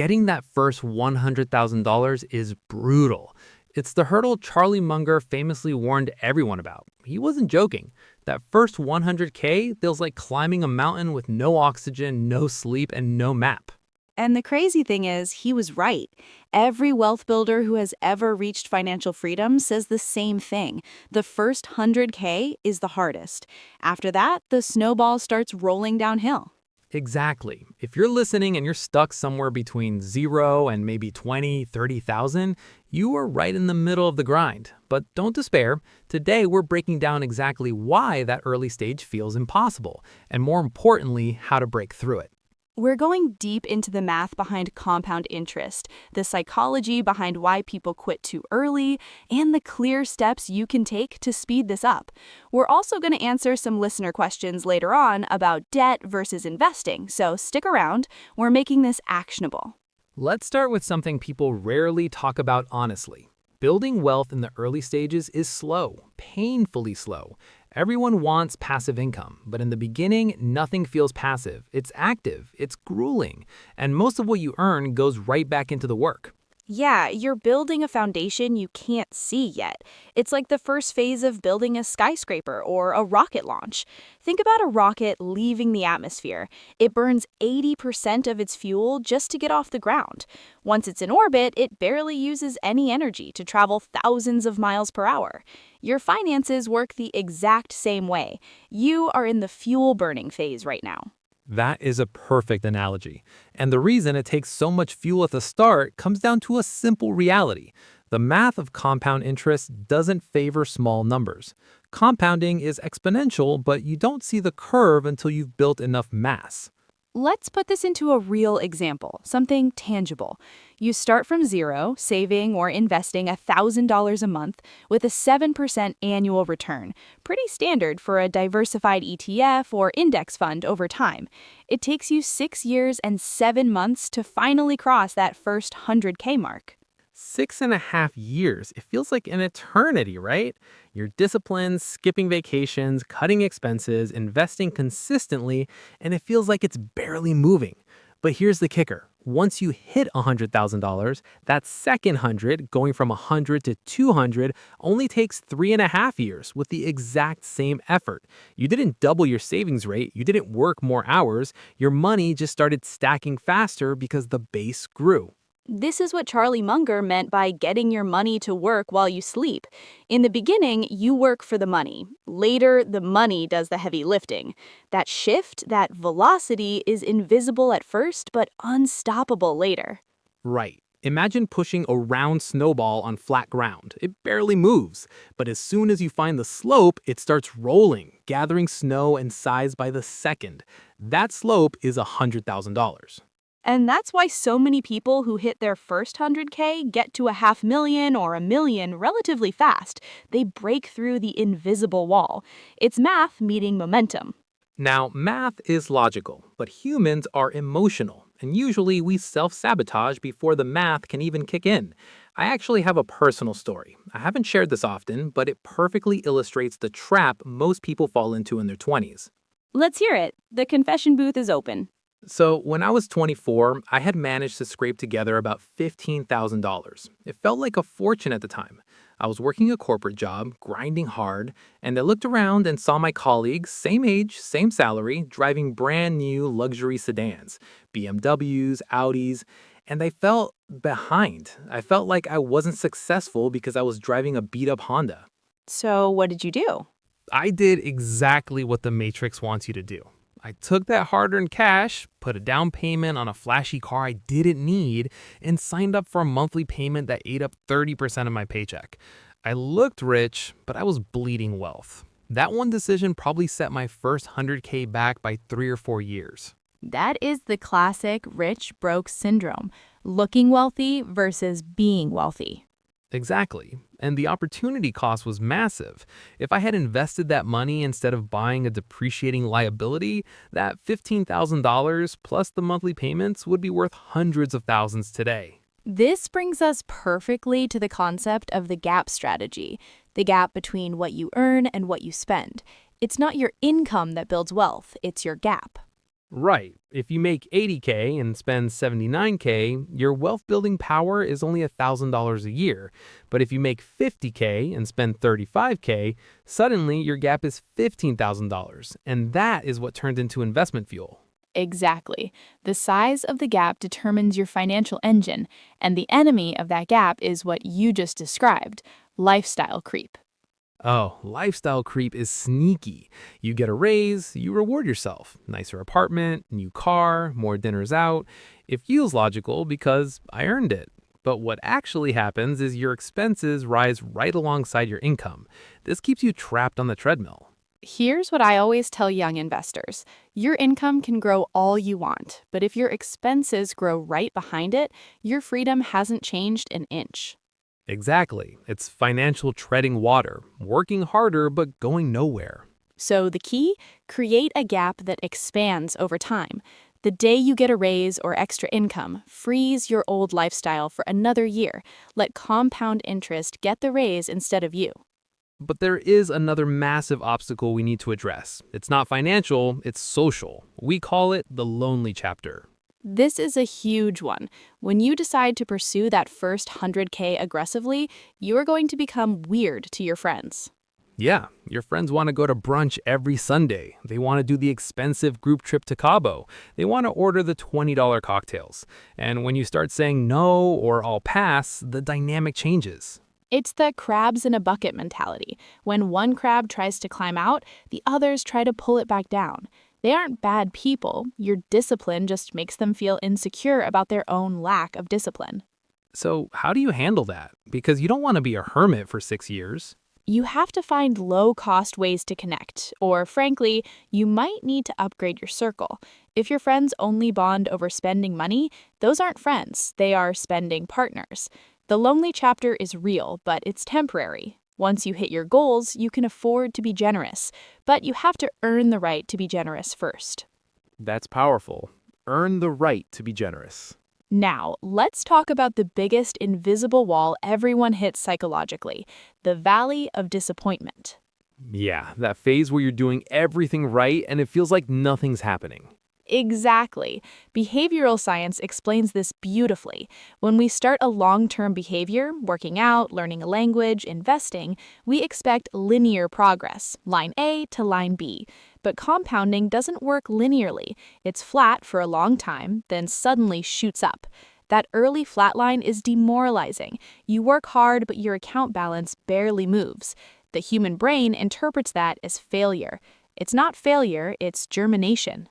Getting that first $100,000 is brutal. It's the hurdle Charlie Munger famously warned everyone about. He wasn't joking. That first 100K feels like climbing a mountain with no oxygen, no sleep, and no map. And the crazy thing is, he was right. Every wealth builder who has ever reached financial freedom says the same thing. The first 100K is the hardest. After that, the snowball starts rolling downhill. Exactly. If you're listening and you're stuck somewhere between 0 and maybe 20, 30,000, you are right in the middle of the grind. But don't despair. Today, we're breaking down exactly why that early stage feels impossible, and more importantly, how to break through it. We're going deep into the math behind compound interest, the psychology behind why people quit too early, and the clear steps you can take to speed this up. We're also going to answer some listener questions later on about debt versus investing, so stick around. We're making this actionable. Let's start with something people rarely talk about honestly. Building wealth in the early stages is slow, painfully slow. Everyone wants passive income, but in the beginning, nothing feels passive. It's active, it's grueling, and most of what you earn goes right back into the work. Yeah, you're building a foundation you can't see yet. It's like the first phase of building a skyscraper or a rocket launch. Think about a rocket leaving the atmosphere. It burns 80% of its fuel just to get off the ground. Once it's in orbit, it barely uses any energy to travel thousands of miles per hour. Your finances work the exact same way. You are in the fuel burning phase right now. That is a perfect analogy. And the reason it takes so much fuel at the start comes down to a simple reality. The math of compound interest doesn't favor small numbers. Compounding is exponential, but you don't see the curve until you've built enough mass. Let's put this into a real example, something tangible. You start from zero, saving or investing $1,000 a month with a 7% annual return, pretty standard for a diversified ETF or index fund over time. It takes you 6 years and 7 months to finally cross that first 100K mark. 6.5 years. It feels like an eternity, right? You're disciplined, skipping vacations, cutting expenses, investing consistently, and it feels like it's barely moving. But here's the kicker. Once you hit $100,000, that second 100, going from 100 to 200, only takes 3.5 years with the exact same effort. You didn't double your savings rate, you didn't work more hours, your money just started stacking faster because the base grew. This is what Charlie Munger meant by getting your money to work while you sleep. In the beginning, you work for the money. Later, the money does the heavy lifting. That shift, that velocity, is invisible at first, but unstoppable later. Right. Imagine pushing a round snowball on flat ground. It barely moves, but as soon as you find the slope, it starts rolling, gathering snow and size by the second. That slope is $100,000. And that's why so many people who hit their first 100K get to a 500,000 or a million relatively fast. They break through the invisible wall. It's math meeting momentum. Now, math is logical, but humans are emotional, and usually we self-sabotage before the math can even kick in. I actually have a personal story. I haven't shared this often, but it perfectly illustrates the trap most people fall into in their 20s. Let's hear it. The confession booth is open. So, when I was 24, I had managed to scrape together about $15,000. It felt like a fortune at the time. I was working a corporate job, grinding hard, and I looked around and saw my colleagues, same age, same salary, driving brand new luxury sedans, BMWs, Audis, and I felt behind. I felt like I wasn't successful because I was driving a beat up Honda. So, what did you do? I did exactly what the Matrix wants you to do. I took that hard-earned cash, put a down payment on a flashy car I didn't need, and signed up for a monthly payment that ate up 30% of my paycheck. I looked rich, but I was bleeding wealth. That one decision probably set my first 100K back by 3 or 4 years. That is the classic rich broke syndrome, looking wealthy versus being wealthy. Exactly. And the opportunity cost was massive. If I had invested that money instead of buying a depreciating liability, that $15,000 plus the monthly payments would be worth hundreds of thousands today. This brings us perfectly to the concept of the gap strategy, the gap between what you earn and what you spend. It's not your income that builds wealth, it's your gap. Right. If you make 80K and spend 79K, your wealth building power is only $1,000 a year. But if you make 50K and spend 35K, suddenly your gap is $15,000. And that is what turned into investment fuel. Exactly. The size of the gap determines your financial engine, and the enemy of that gap is what you just described: lifestyle creep. Oh, lifestyle creep is sneaky. You get a raise, you reward yourself. Nicer apartment, new car, more dinners out. It feels logical because I earned it. But what actually happens is your expenses rise right alongside your income. This keeps you trapped on the treadmill. Here's what I always tell young investors: your income can grow all you want, but if your expenses grow right behind it, your freedom hasn't changed an inch. Exactly. It's financial treading water, working harder but going nowhere. So the key? Create a gap that expands over time. The day you get a raise or extra income, freeze your old lifestyle for another year. Let compound interest get the raise instead of you. But there is another massive obstacle we need to address. It's not financial, it's social. We call it the lonely chapter. This is a huge one. When you decide to pursue that first 100K aggressively, you are going to become weird to your friends. Yeah, your friends want to go to brunch every Sunday. They want to do the expensive group trip to Cabo. They want to order the $20 cocktails. And when you start saying no or I'll pass, the dynamic changes. It's the crabs in a bucket mentality. When one crab tries to climb out, the others try to pull it back down. They aren't bad people. Your discipline just makes them feel insecure about their own lack of discipline. So, how do you handle that? Because you don't want to be a hermit for 6 years. You have to find low-cost ways to connect, or frankly, you might need to upgrade your circle. If your friends only bond over spending money, those aren't friends, they are spending partners. The lonely chapter is real, but it's temporary. Once you hit your goals, you can afford to be generous, but you have to earn the right to be generous first. That's powerful. Earn the right to be generous. Now, let's talk about the biggest invisible wall everyone hits psychologically: the valley of disappointment. Yeah, that phase where you're doing everything right and it feels like nothing's happening. Exactly. Behavioral science explains this beautifully. When we start a long-term behavior, working out, learning a language, investing, we expect linear progress, line A to line B. But compounding doesn't work linearly. It's flat for a long time, then suddenly shoots up. That early flat line is demoralizing. You work hard, but your account balance barely moves. The human brain interprets that as failure. It's not failure, it's germination.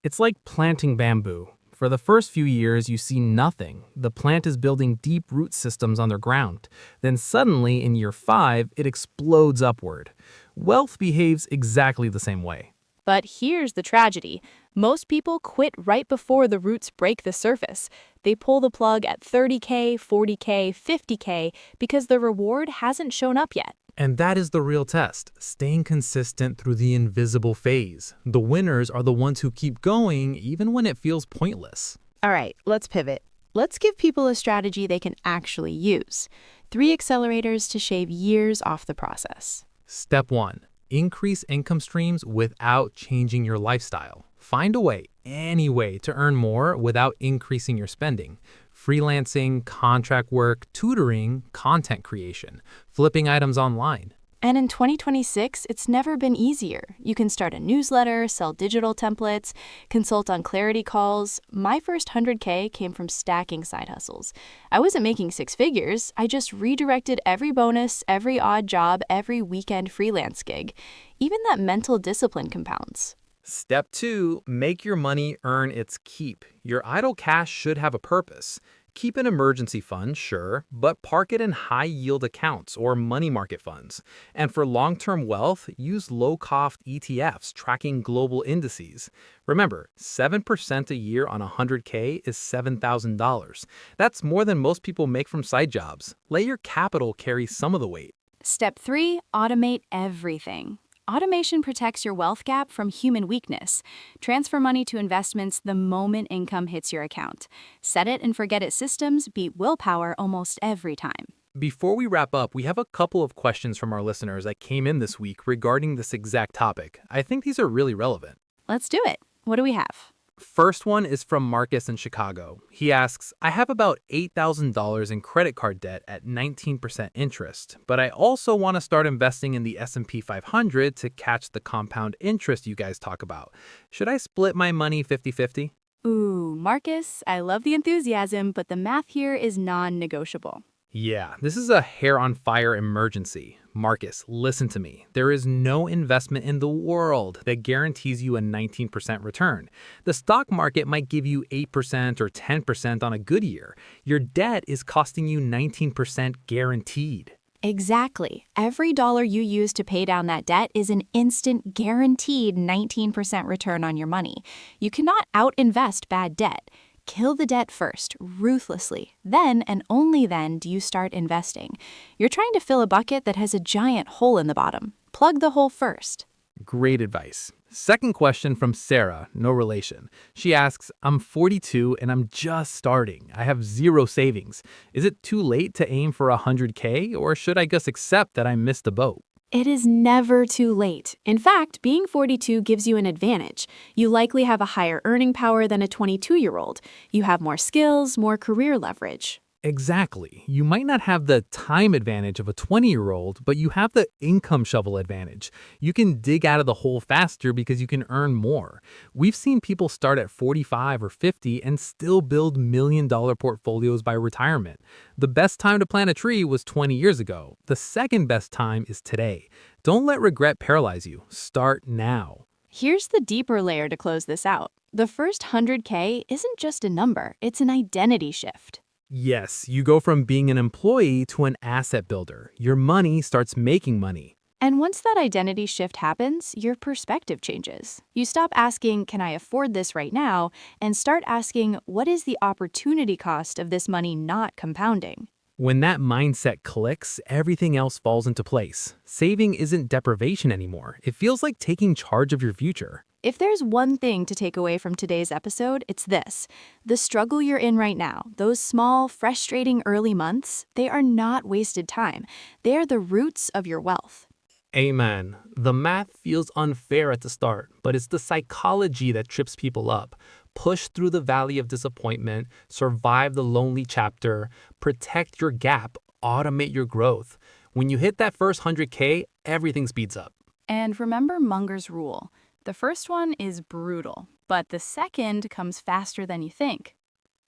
It's like planting bamboo. For the first few years, you see nothing. The plant is building deep root systems underground. Then suddenly, in year 5, it explodes upward. Wealth behaves exactly the same way. But here's the tragedy. Most people quit right before the roots break the surface. They pull the plug at 30K, 40K, 50K because the reward hasn't shown up yet. And that is the real test, staying consistent through the invisible phase. The winners are the ones who keep going even when it feels pointless. All right, let's pivot. Let's give people a strategy they can actually use. 3 accelerators to shave years off the process. Step 1. Increase income streams without changing your lifestyle. Find a way, any way, to earn more without increasing your spending. Freelancing, contract work, tutoring, content creation, flipping items online. And in 2026, it's never been easier. You can start a newsletter, sell digital templates, consult on clarity calls. My first 100K came from stacking side hustles. I wasn't making 6 figures. I just redirected every bonus, every odd job, every weekend freelance gig. Even that mental discipline compounds. Step 2, make your money earn its keep. Your idle cash should have a purpose. Keep an emergency fund, sure, but park it in high-yield accounts or money market funds. And for long-term wealth, use low-cost ETFs tracking global indices. Remember, 7% a year on 100K is $7,000. That's more than most people make from side jobs. Let your capital carry some of the weight. Step 3, automate everything. Automation protects your wealth gap from human weakness. Transfer money to investments the moment income hits your account. Set it and forget it systems beat willpower almost every time. Before we wrap up, we have a couple of questions from our listeners that came in this week regarding this exact topic. I think these are really relevant. Let's do it. What do we have? First one is from Marcus in Chicago. He asks, I have about $8,000 in credit card debt at 19% interest, but I also want to start investing in the S&P 500 to catch the compound interest you guys talk about. Should I split my money 50-50? Ooh, Marcus, I love the enthusiasm, but the math here is non-negotiable. Yeah, this is a hair on fire emergency. Marcus, listen to me. There is no investment in the world that guarantees you a 19% return. The stock market might give you 8% or 10% on a good year. Your debt is costing you 19% guaranteed. Exactly. Every dollar you use to pay down that debt is an instant guaranteed 19% return on your money. You cannot out-invest bad debt. Kill the debt first, ruthlessly. Then and only then do you start investing. You're trying to fill a bucket that has a giant hole in the bottom. Plug the hole first. Great advice. Second question from Sarah, no relation. She asks, I'm 42 and I'm just starting. I have zero savings. Is it too late to aim for 100K or should I just accept that I missed the boat? It is never too late. In fact, being 42 gives you an advantage. You likely have a higher earning power than a 22-year-old. You have more skills, more career leverage. Exactly. You might not have the time advantage of a 20-year-old, but you have the income shovel advantage. You can dig out of the hole faster because you can earn more. We've seen people start at 45 or 50 and still build million-dollar portfolios by retirement. The best time to plant a tree was 20 years ago. The second best time is today. Don't let regret paralyze you. Start now. Here's the deeper layer to close this out. The first 100K isn't just a number, it's an identity shift. Yes, you go from being an employee to an asset builder. Your money starts making money. And once that identity shift happens, your perspective changes. You stop asking, can I afford this right now? And start asking, what is the opportunity cost of this money not compounding? When that mindset clicks, everything else falls into place. Saving isn't deprivation anymore. It feels like taking charge of your future. If there's one thing to take away from today's episode, it's this. The struggle you're in right now, those small, frustrating early months, they are not wasted time. They are the roots of your wealth. Amen. The math feels unfair at the start, but it's the psychology that trips people up. Push through the valley of disappointment, survive the lonely chapter, protect your gap, automate your growth. When you hit that first 100K, everything speeds up. And remember Munger's rule. The first one is brutal, but the second comes faster than you think.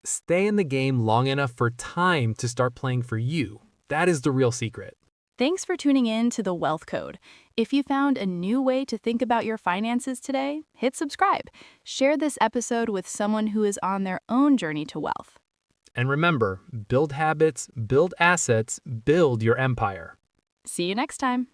Stay in the game long enough for time to start playing for you. That is the real secret. Thanks for tuning in to The Wealth Code. If you found a new way to think about your finances today, hit subscribe. Share this episode with someone who is on their own journey to wealth. And remember, build habits, build assets, build your empire. See you next time.